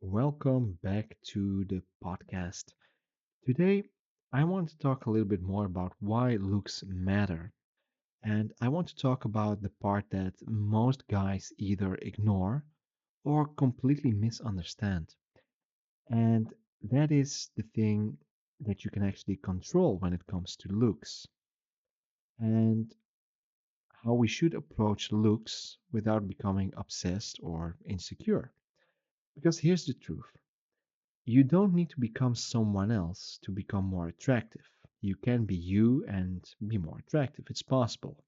Welcome back to the podcast. Today, I want to talk a little bit more about why looks matter. And I want to talk about the part that most guys either ignore or completely misunderstand. And that is the thing that you can actually control when it comes to looks and how we should approach looks without becoming obsessed or insecure. Because here's the truth. You don't need to become someone else to become more attractive. You can be you and be more attractive. It's possible.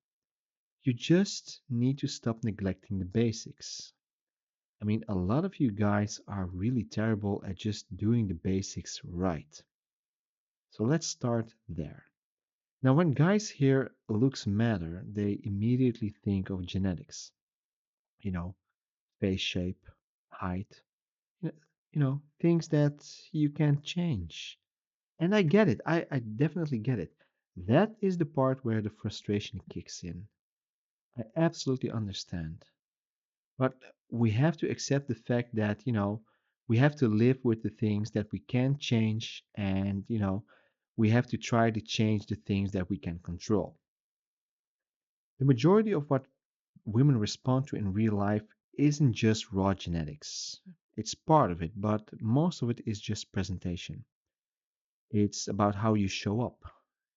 You just need to stop neglecting the basics. I mean, a lot of you guys are really terrible at just doing the basics right. So let's start there. Now, when guys hear looks matter, they immediately think of genetics, you know, face shape, height, you know, things that you can't change. And I get it. I definitely get it. That is the part where the frustration kicks in. I absolutely understand. But we have to accept the fact that, we have to live with the things that we can change and, we have to try to change the things that we can control. The majority of what women respond to in real life isn't just raw genetics. It's part of it, but most of it is just presentation. It's about how you show up.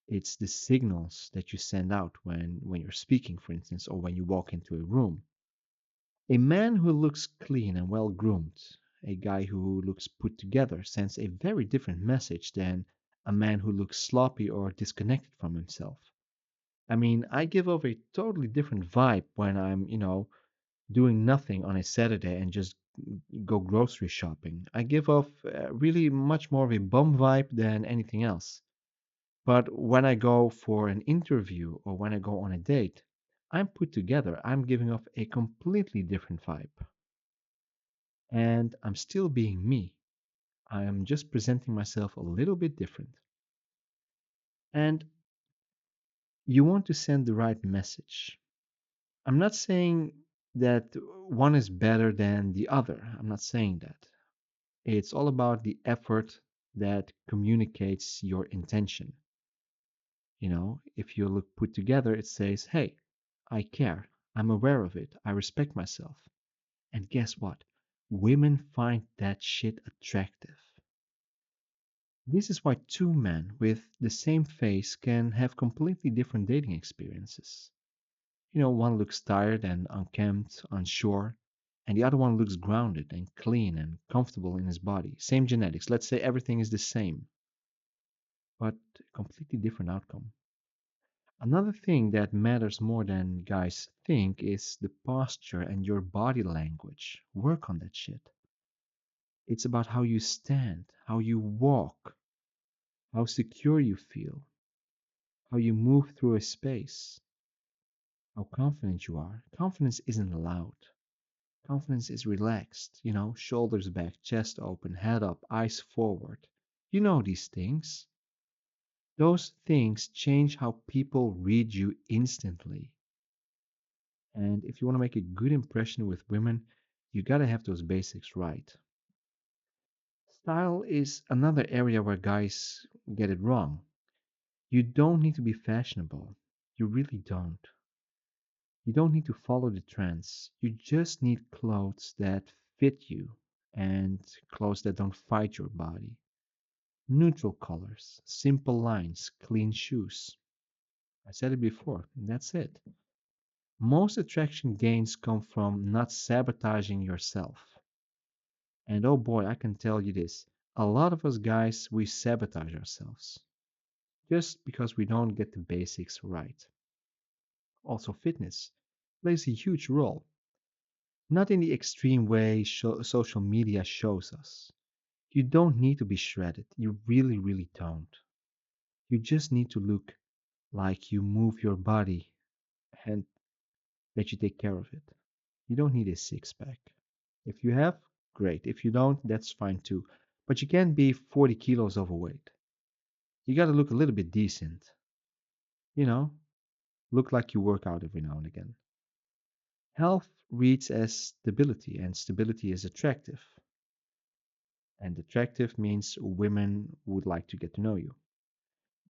It's the signals that you send out when you're speaking, for instance, or when you walk into a room. A man who looks clean and well groomed, a guy who looks put together, sends a very different message than a man who looks sloppy or disconnected from himself. I mean, I give off a totally different vibe when I'm, doing nothing on a Saturday and just go grocery shopping. I give off really much more of a bum vibe than anything else. But when I go for an interview or when I go on a date, I'm put together. I'm giving off a completely different vibe. And I'm still being me. I am just presenting myself a little bit different. And you want to send the right message. I'm not saying that one is better than the other. I'm not saying that. It's all about the effort that communicates your intention. If you look put together, it says, hey, I care. I'm aware of it. I respect myself. And guess what? Women find that shit attractive. This is why two men with the same face can have completely different dating experiences. One looks tired and unkempt, unsure, and the other one looks grounded and clean and comfortable in his body. Same genetics. Let's say everything is the same, but completely different outcome. Another thing that matters more than guys think is the posture and your body language. Work on that shit. It's about how you stand, how you walk, how secure you feel, how you move through a space, how confident you are. Confidence isn't loud. Confidence is relaxed, shoulders back, chest open, head up, eyes forward. You know these things. Those things change how people read you instantly. And if you want to make a good impression with women, you gotta have those basics right. Style is another area where guys get it wrong. You don't need to be fashionable. You really don't. You don't need to follow the trends. You just need clothes that fit you and clothes that don't fight your body. Neutral colors, simple lines, clean shoes. I said it before, and that's it. Most attraction gains come from not sabotaging yourself. And oh boy, I can tell you this. A lot of us guys, we sabotage ourselves just because we don't get the basics right. Also, fitness plays a huge role. Not in the extreme way social media shows us. You don't need to be shredded. You really, really don't. You just need to look like you move your body and that you take care of it. You don't need a six pack. If you have, great. If you don't, that's fine too. But you can't be 40 kilos overweight. You got to look a little bit decent. You know, look like you work out every now and again. Health reads as stability, and stability is attractive. And attractive means women would like to get to know you.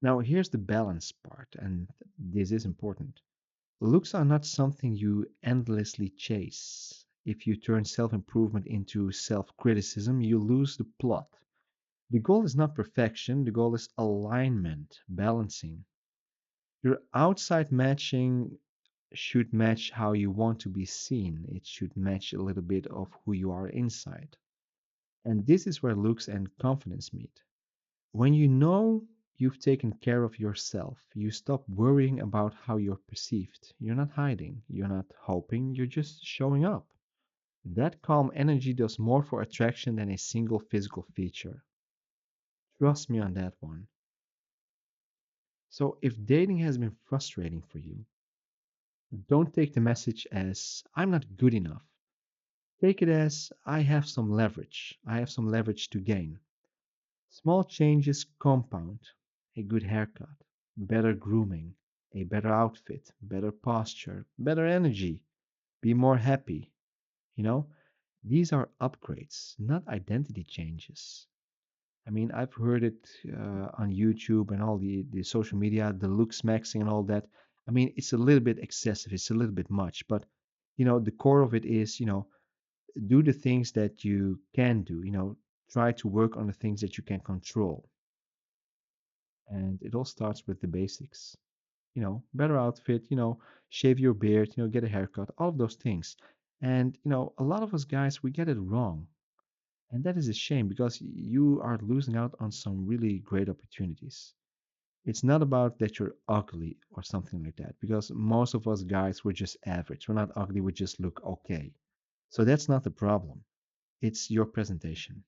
Now, here's the balance part, and this is important. Looks are not something you endlessly chase. If you turn self improvement into self criticism, you lose the plot. The goal is not perfection, the goal is alignment, balancing. Your outside matching should match how you want to be seen, it should match a little bit of who you are inside. And this is where looks and confidence meet. When you know you've taken care of yourself, you stop worrying about how you're perceived. You're not hiding, you're not hoping, you're just showing up. That calm energy does more for attraction than a single physical feature. Trust me on that one. So, if dating has been frustrating for you, don't take the message as I'm not good enough. Take it as I have some leverage. I have some leverage to gain. Small changes compound: a good haircut, better grooming, a better outfit, better posture, better energy, be more happy. You know, these are upgrades, not identity changes. I mean, I've heard it on YouTube and all the social media, the looks maxing and all that. I mean, it's a little bit excessive, it's a little bit much, but the core of it is, do the things that you can do, try to work on the things that you can control. And it all starts with the basics. Better outfit, shave your beard, get a haircut, all of those things. And, a lot of us guys, we get it wrong. And that is a shame because you are losing out on some really great opportunities. It's not about that you're ugly or something like that, because most of us guys, we're just average. We're not ugly, we just look okay. So that's not the problem. It's your presentation.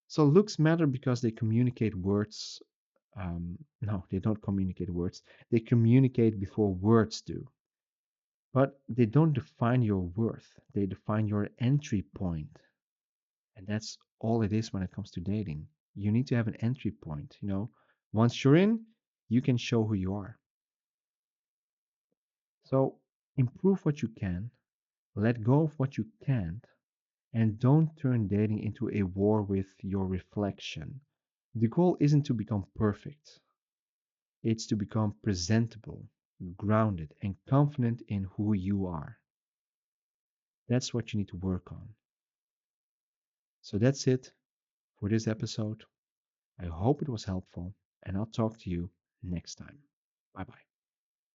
So looks matter because they communicate words. No, they don't communicate words. They communicate before words do. But they don't define your worth. They define your entry point. And that's all it is when it comes to dating. You need to have an entry point. Once you're in, you can show who you are. So improve what you can, let go of what you can't, and don't turn dating into a war with your reflection. The goal isn't to become perfect, it's to become presentable, grounded, and confident in who you are. That's what you need to work on. So that's it for this episode. I hope it was helpful, and I'll talk to you next time. Bye bye.